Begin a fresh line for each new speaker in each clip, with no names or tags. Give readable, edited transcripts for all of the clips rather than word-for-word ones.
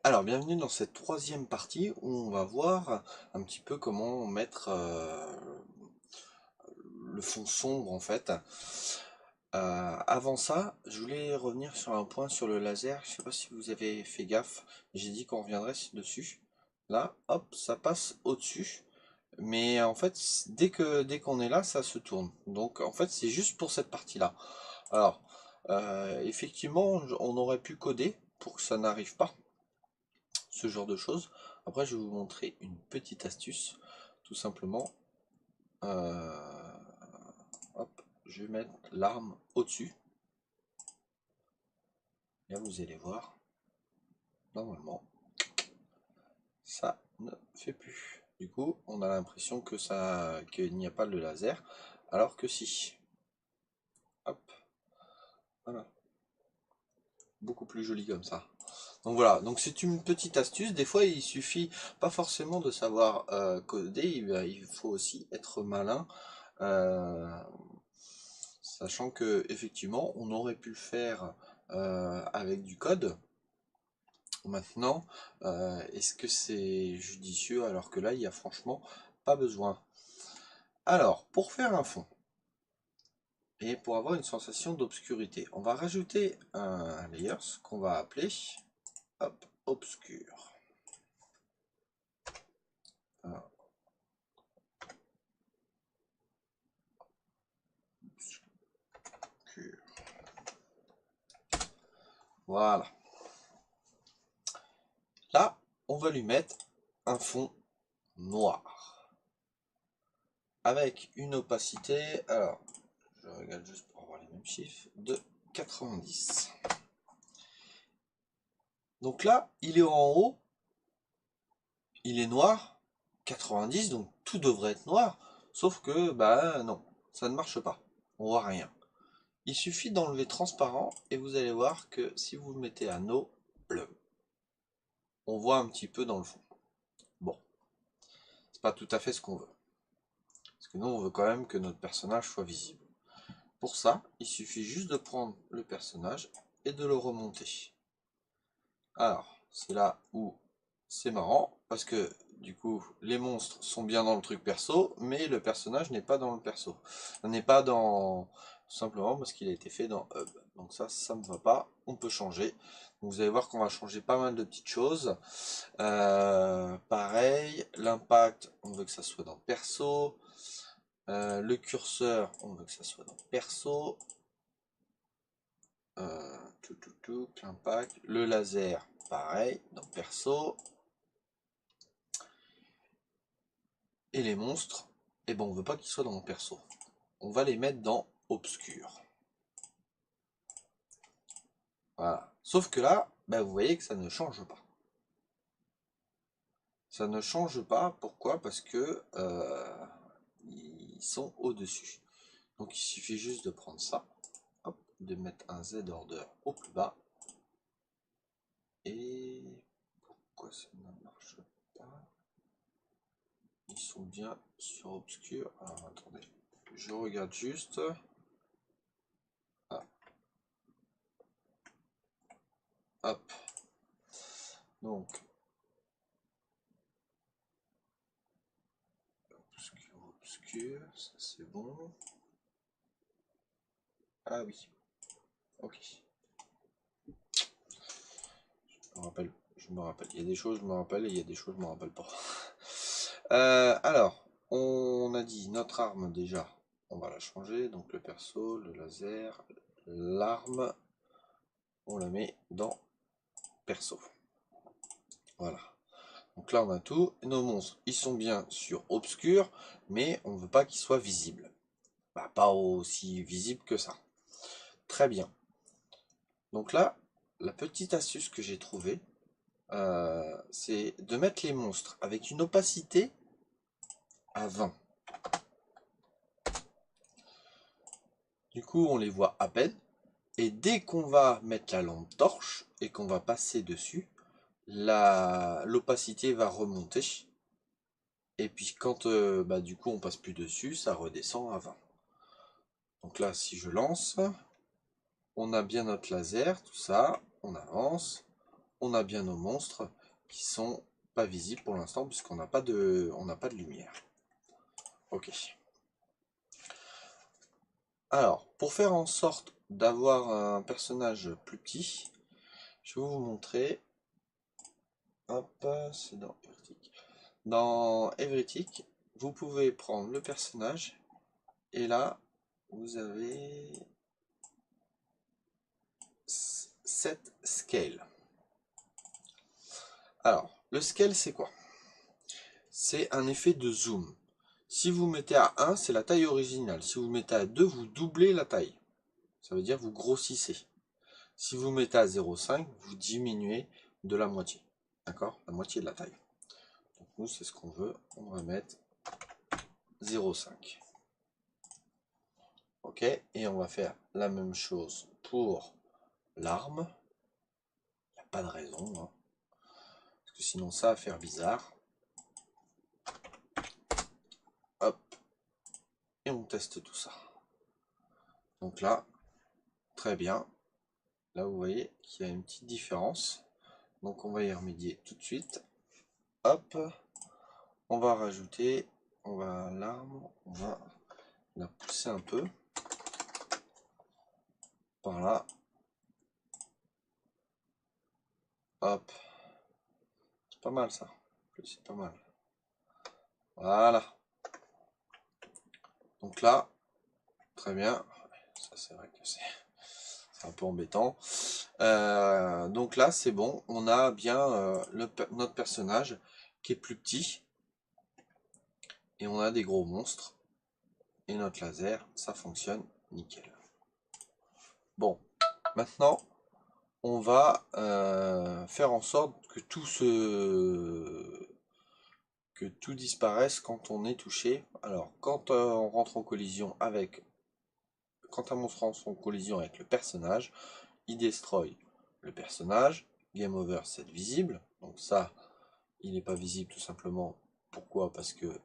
Alors, bienvenue dans cette troisième partie où on va voir un petit peu comment mettre le fond sombre en fait. Avant ça, je voulais revenir sur un point sur le laser. Je sais pas si vous avez fait gaffe. J'ai dit qu'on reviendrait dessus. Là, hop, ça passe au-dessus. Mais en fait, dès qu'on est là, ça se tourne. Donc en fait, c'est juste pour cette partie-là. Alors, effectivement, on aurait pu coder pour que ça n'arrive pas, ce genre de choses. Après, je vais vous montrer une petite astuce, tout simplement. Euh, Hop, je vais mettre l'arme au-dessus. Là, vous allez voir, normalement, ça ne fait plus. Du coup, on a l'impression que qu'il n'y a pas le laser, alors que si. Hop, voilà, beaucoup plus joli comme ça. Donc voilà, donc c'est une petite astuce. Des fois, il suffit pas forcément de savoir coder, il faut aussi être malin. Euh, Sachant que effectivement, on aurait pu le faire avec du code. Maintenant, est-ce que c'est judicieux alors que là, il y a franchement pas besoin. Alors, pour faire un fond et pour avoir une sensation d'obscurité, on va rajouter un layer qu'on va appeler hop, obscur. Alors, obscur. Voilà. Là, on va lui mettre un fond noir avec une opacité. Alors, je regarde juste pour avoir les mêmes chiffres, de 90. Donc là, il est en haut, il est noir, 90, donc tout devrait être noir, sauf que, bah non, ça ne marche pas, on voit rien. Il suffit d'enlever transparent et vous allez voir que si vous le mettez à no, bleu, on voit un petit peu dans le fond. Bon, c'est pas tout à fait ce qu'on veut, parce que nous on veut quand même que notre personnage soit visible. Pour ça, il suffit juste de prendre le personnage et de le remonter. Alors, c'est là où c'est marrant, parce que du coup, les monstres sont bien dans le truc perso, mais le personnage n'est pas dans le perso. N'est pas dans... Tout simplement parce qu'il a été fait dans Hub. Donc ça ne va pas. On peut changer. Donc vous allez voir qu'on va changer pas mal de petites choses. Pareil, l'impact, on veut que ça soit dans perso. Le curseur, on veut que ça soit dans perso. L'impact. Le laser, pareil, dans perso. Et les monstres, eh ben on veut pas qu'ils soient dans mon perso. On va les mettre dans obscur. Voilà. Sauf que là, bah vous voyez que ça ne change pas. Ça ne change pas. Pourquoi? Parce que ils sont au-dessus. Donc il suffit juste de prendre ça, hop, de mettre un Z order au plus bas. Et pourquoi ça ne marche pas? Ils sont bien sur obscur. Alors attendez, je regarde juste. Ah, hop. Donc obscur, ça c'est bon. Ah oui, ok. Je me rappelle. Il y a des choses, je me rappelle, et il y a des choses, je me rappelle pas. Alors, on a dit notre arme déjà, on va la changer. Donc le perso, le laser, l'arme, on la met dans perso. Voilà. Donc là, on a tout. Nos monstres, ils sont bien sur obscur, mais on ne veut pas qu'ils soient visibles. Bah, pas aussi visibles que ça. Très bien. Donc là, la petite astuce que j'ai trouvée, c'est de mettre les monstres avec une opacité à 20. Du coup, on les voit à peine. Et dès qu'on va mettre la lampe torche et qu'on va passer dessus, l'opacité va remonter. Et puis quand bah, du coup on passe plus dessus, ça redescend à 20. Donc là, si je lance, on a bien notre laser, tout ça. On avance. On a bien nos monstres. qui sont pas visibles pour l'instant puisqu'on n'a pas de lumière. Ok. Alors, pour faire en sorte d'avoir un personnage plus petit, je vais vous montrer. Hop, c'est dans Everything. Dans Everything, vous pouvez prendre le personnage et là, vous avez 7 scale. Alors, le scale, c'est quoi? C'est un effet de zoom. Si vous mettez à 1, c'est la taille originale. Si vous mettez à 2, vous doublez la taille. Ça veut dire vous grossissez. Si vous mettez à 0,5, vous diminuez de la moitié. D'accord? La moitié de la taille. Donc nous, c'est ce qu'on veut. On va mettre 0,5. Ok? Et on va faire la même chose pour l'arme. Il n'y a pas de raison. Hein. Parce que sinon, ça va faire bizarre. Hop. Et on teste tout ça. Donc là, très bien. Là, vous voyez qu'il y a une petite différence. Donc on va y remédier tout de suite. Hop. On va rajouter, l'arme, on va la pousser un peu. Par là. Hop. C'est pas mal ça. C'est pas mal. Voilà. Donc là, très bien. Ça c'est vrai que c'est un peu embêtant. Donc là c'est bon. On a bien notre personnage qui est plus petit. Et on a des gros monstres. Et notre laser, ça fonctionne nickel. Bon. Maintenant, on va faire en sorte que tout disparaisse quand on est touché. Alors, quand on rentre en collision avec, quand un monstre rentre en collision avec le personnage, il destroy le personnage. Game over, c'est visible. Donc ça, il n'est pas visible tout simplement. Pourquoi? Parce que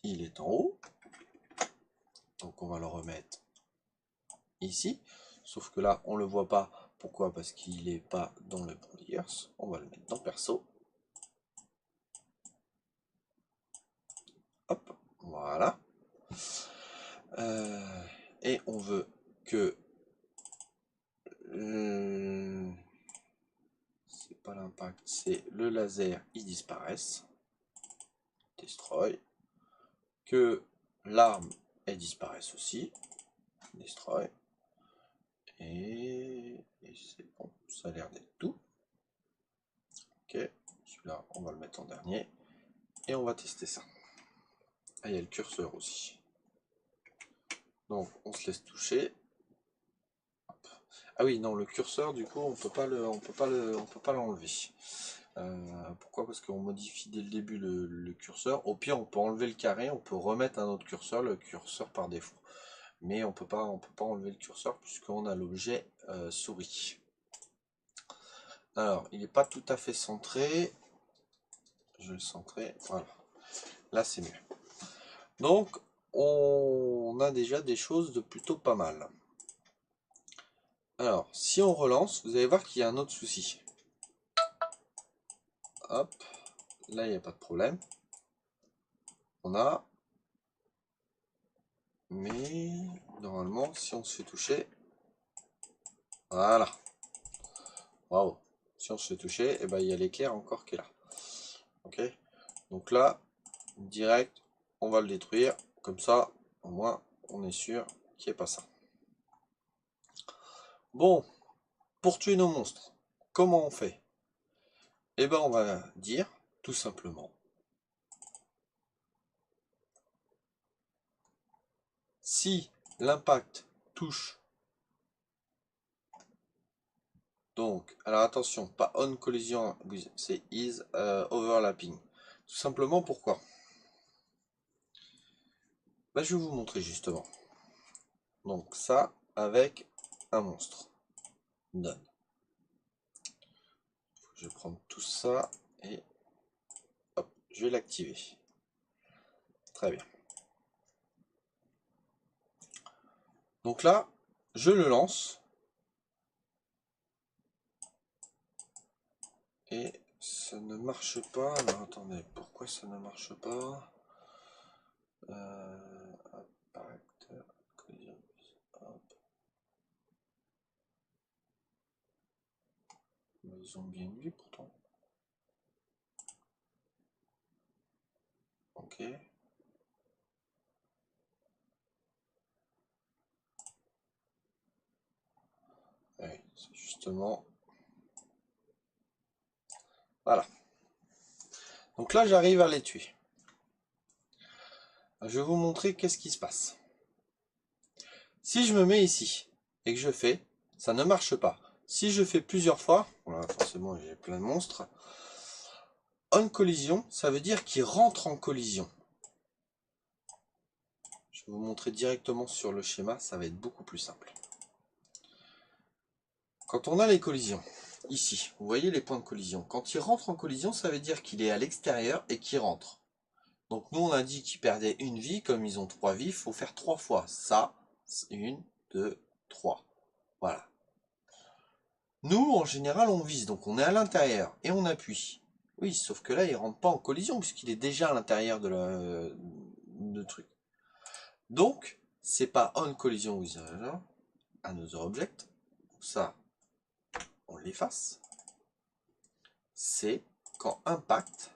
il est en haut. Donc on va le remettre ici. Sauf que là, on le voit pas. Pourquoi? Parce qu'il n'est pas dans le Bonding Earth. On va le mettre dans perso. Hop, voilà. Et on veut que c'est pas l'impact, c'est le laser, il disparaisse. Destroy. Que l'arme, elle disparaisse aussi. Destroy. Et c'est bon, ça a l'air d'être tout. Ok, celui-là, on va le mettre en dernier. Et on va tester ça. Ah, il y a le curseur aussi. Donc, on se laisse toucher. Hop. Ah oui, non, le curseur, du coup, on peut pas l'enlever. Pourquoi? Parce qu'on modifie dès le début le curseur. Au pire, on peut enlever le carré, on peut remettre un autre curseur, le curseur par défaut. Mais on peut pas enlever le curseur puisqu'on a l'objet souris. Alors, il n'est pas tout à fait centré. Je vais le centrer. Voilà. Là, c'est mieux. Donc, on a déjà des choses de plutôt pas mal. Alors, si on relance, vous allez voir qu'il y a un autre souci. Hop. Là, il n'y a pas de problème. On a... Mais, normalement, si on se fait toucher... Voilà. Waouh. Si on se fait toucher, et ben, il y a l'éclair encore qui est là. Ok. Donc là, direct, on va le détruire. Comme ça, au moins, on est sûr qu'il n'y ait pas ça. Bon, pour tuer nos monstres, comment on fait? Eh ben, on va dire, tout simplement, si l'impact touche, donc, alors attention, pas on collision, c'est is overlapping. Tout simplement, pourquoi? Ben, je vais vous montrer justement. Donc ça, avec un monstre. Done. Je vais prendre tout ça et hop, je vais l'activer. Très bien. Donc là, je le lance. Et Ça ne marche pas. Alors attendez, pourquoi ça ne marche pas? Apparaître, collision, hop. Ils ont bien vu pourtant. Ok. Oui, c'est justement. Voilà. Donc là, j'arrive à les tuer. Je vais vous montrer qu'est-ce qui se passe. Si je me mets ici et que je fais, ça ne marche pas. Si je fais plusieurs fois, voilà, forcément j'ai plein de monstres. On collision, ça veut dire qu'il rentre en collision. Je vais vous montrer directement sur le schéma, ça va être beaucoup plus simple. Quand on a les collisions, ici, vous voyez les points de collision. Quand il rentre en collision, ça veut dire qu'il est à l'extérieur et qu'il rentre. Donc nous on a dit qu'ils perdaient une vie, comme ils ont 3 vies, il faut faire 3 fois. Ça, 1, 2, 3. Voilà. Nous, en général, on vise, donc on est à l'intérieur et on appuie. Oui, sauf que là, il rentre pas en collision puisqu'il est déjà à l'intérieur de truc. Donc, c'est pas on collision with another object. Ça, on l'efface. C'est quand impact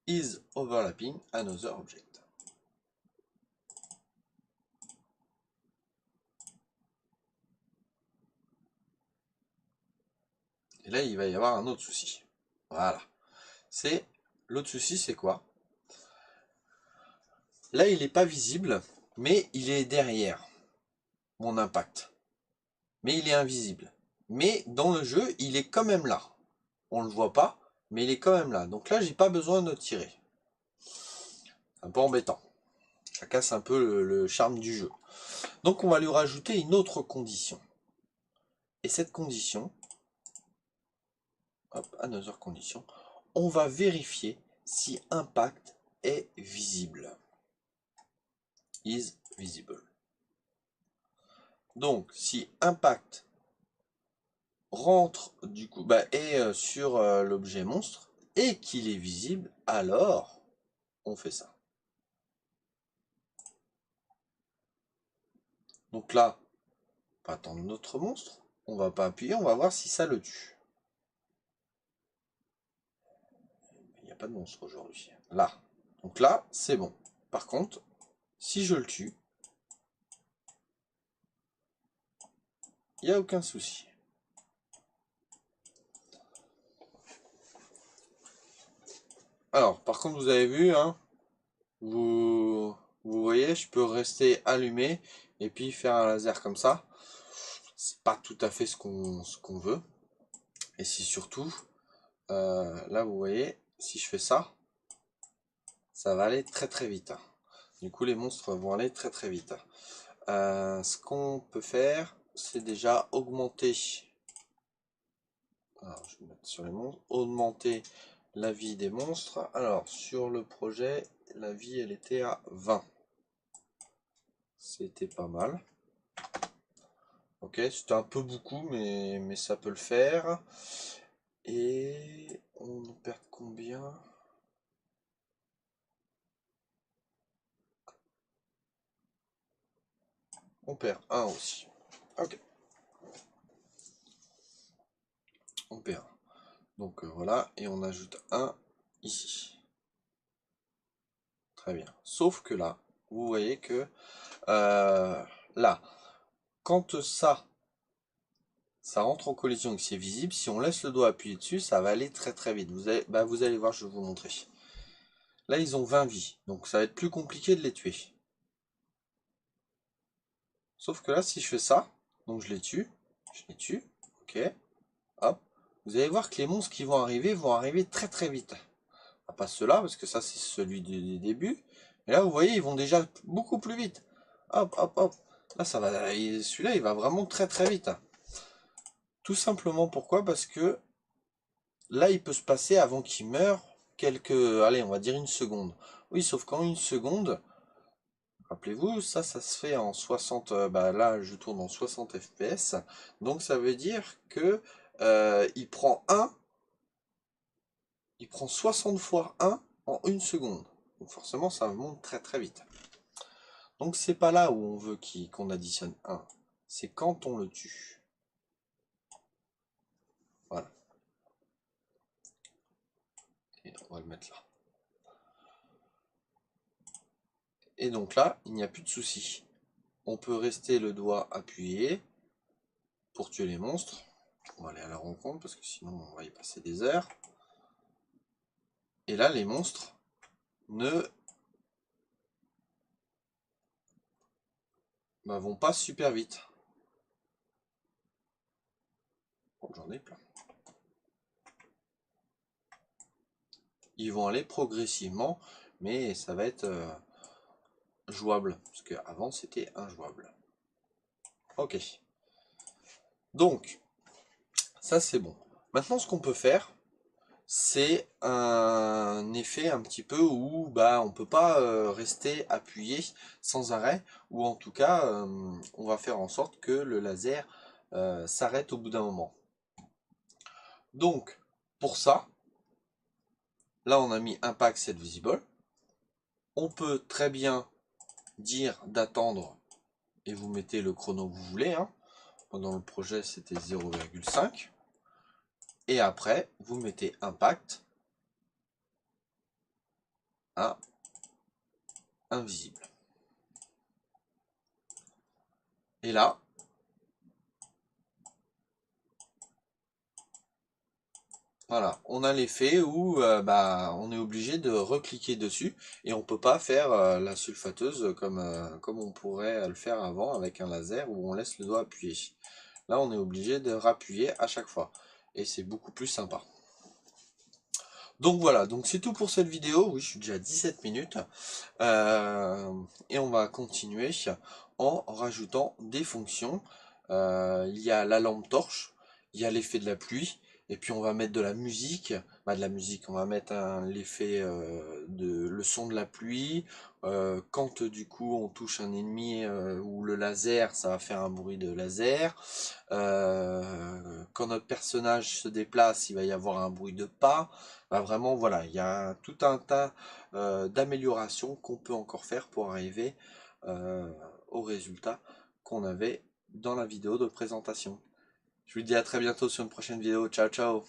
is overlapping another object. Et là, il va y avoir un autre souci. Voilà. C'est l'autre souci, c'est quoi? Là, il n'est pas visible, mais il est derrière mon impact. Mais il est invisible. Mais dans le jeu, il est quand même là. On ne le voit pas, mais il est quand même là. Donc là, j'ai pas besoin de tirer. Un peu embêtant. Ça casse un peu le charme du jeu. Donc on va lui rajouter une autre condition. Et cette condition, hop, another condition, on va vérifier si impact est visible. Is visible. Donc si impact rentre du coup est sur l'objet monstre et qu'il est visible, alors on fait ça. Donc là, on va attendre notre monstre, on va pas appuyer, on va voir si ça le tue. Il n'y a pas de monstre aujourd'hui. Là. Donc là, c'est bon. Par contre, si je le tue, il n'y a aucun souci. Alors, par contre, vous avez vu, hein, vous voyez, je peux rester allumé et puis faire un laser comme ça. C'est pas tout à fait ce qu'on veut. Et c'est surtout, là, vous voyez, si je fais ça, ça va aller très très vite. Du coup, les monstres vont aller très très vite. Ce qu'on peut faire, c'est déjà augmenter. Alors, je vais mettre sur les monstres. Augmenter la vie des monstres. Alors, sur le projet, la vie, elle était à 20. C'était pas mal. Ok, c'était un peu beaucoup, mais ça peut le faire. Et on perd combien? On perd 1 aussi. Ok. On perd 1. Donc voilà, et on ajoute 1 ici. Très bien. Sauf que là, vous voyez que là, quand ça rentre en collision et que c'est visible, si on laisse le doigt appuyé dessus, ça va aller très très vite. Vous allez voir, je vais vous montrer. Là, ils ont 20 vies, donc ça va être plus compliqué de les tuer. Sauf que là, si je fais ça, donc je les tue, ok, hop, vous allez voir que les monstres qui vont arriver très très vite. Pas ceux-là, parce que ça c'est celui du début. Et là, vous voyez, ils vont déjà beaucoup plus vite. Hop, hop, hop. Là, ça va. Celui-là, il va vraiment très très vite. Tout simplement pourquoi? Parce que là, il peut se passer avant qu'il meure allez, on va dire une seconde. Oui, sauf qu'en une seconde, rappelez-vous, ça se fait en 60. Là, je tourne en 60 fps. Donc, ça veut dire que il prend 1 il prend 60 fois 1 en 1 seconde. Donc forcément, ça monte très très vite. Donc c'est pas là où on veut qu'on additionne 1. C'est quand on le tue. Voilà. Et on va le mettre là. Et donc là, il n'y a plus de souci. On peut rester le doigt appuyé pour tuer les monstres. On va aller à la rencontre parce que sinon on va y passer des heures. Et là, les monstres ne vont pas super vite. Oh, j'en ai plein. Ils vont aller progressivement, mais ça va être jouable. Parce qu'avant, c'était injouable. Ok. Donc, ça c'est bon. Maintenant, ce qu'on peut faire, c'est un effet un petit peu où on peut pas rester appuyé sans arrêt, ou en tout cas on va faire en sorte que le laser s'arrête au bout d'un moment. Donc pour ça, là on a mis impact set visible. On peut très bien dire d'attendre et vous mettez le chrono que vous voulez, hein. Pendant le projet c'était 0,5 et après vous mettez impact à invisible. Et là, voilà, on a l'effet où on est obligé de recliquer dessus et on peut pas faire la sulfateuse comme on pourrait le faire avant avec un laser où on laisse le doigt appuyé. Là, on est obligé de rappuyer à chaque fois et c'est beaucoup plus sympa. Donc voilà, donc c'est tout pour cette vidéo. Oui, je suis déjà à 17 minutes. Et on va continuer en rajoutant des fonctions. Il y a la lampe torche, il y a l'effet de la pluie, et puis on va mettre de la musique. On va mettre l'effet le son de la pluie. Quand du coup on touche un ennemi ou le laser, ça va faire un bruit de laser. Quand notre personnage se déplace, il va y avoir un bruit de pas. Vraiment, voilà, il y a tout un tas d'améliorations qu'on peut encore faire pour arriver au résultat qu'on avait dans la vidéo de présentation. Je vous dis à très bientôt sur une prochaine vidéo. Ciao, ciao!